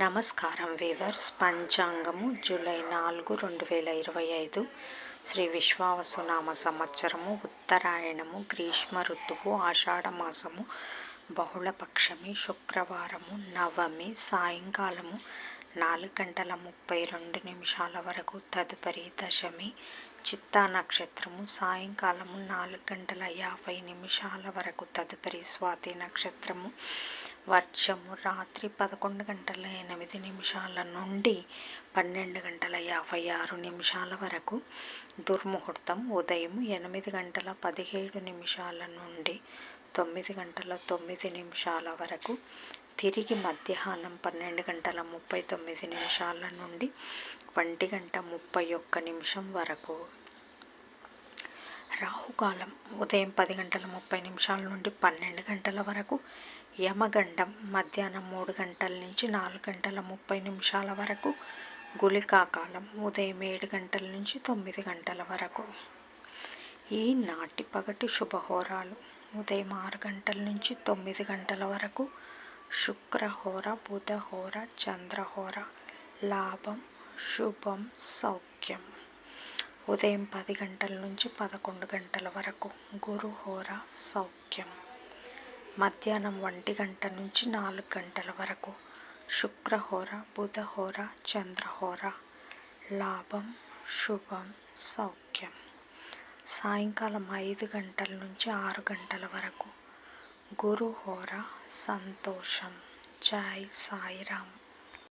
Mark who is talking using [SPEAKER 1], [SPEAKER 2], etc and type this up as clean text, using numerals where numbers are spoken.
[SPEAKER 1] నమస్కారం weavers. పంచాంగము July 4, 2025 Shri విశ్వావసునామ సంవత్సరము, ఉత్తరాయణము, గ్రీష్మ ఋతువు, ఆషాఢమాసము, బహుళపక్షమి, శుక్రవారము, నవమి, సాయంకాలము 4:32 వరకు, తదుపరి దశమి, చిత్తా నక్షత్రము, సాయంకాలము 4:50 వరకు, తదుపరి స్వాతి నక్షత్రము, వర్షము రాత్రి 11:08 నుండి 12:56 వరకు, దుర్ముహూర్తం ఉదయం 8:17 నుండి 9:09 వరకు, తిరిగి మధ్యాహ్నం 12:39 నుండి 1:31 వరకు. రాహుకాలం ఉదయం 10:30 నుండి 12 గంటల వరకు, యమగండం మధ్యాహ్నం 3 గంటల నుంచి 4:30 వరకు, గుళికాకాలం ఉదయం 7 గంటల నుంచి 9 గంటల వరకు. ఈనాటి పగటి శుభహోరాలు ఉదయం 6 గంటల నుంచి 9 గంటల వరకు, శుక్రహోర, బుధహోర, చంద్రహోర. లాభం, శుభం, సౌఖ్యం ఉదయం 10 గంటల నుంచి 11 గంటల వరకు, గురుహోర, సౌఖ్యం మధ్యాహ్నం 1 గంట నుంచి 4 గంటల వరకు, శుక్రహోర, బుధహోర, చంద్రహోర. లాభం, శుభం, సౌఖ్యం సాయంకాలం 5 గంటల నుంచి 6 గంటల వరకు, గురుహోర, సంతోషం. జై సాయిరామ్.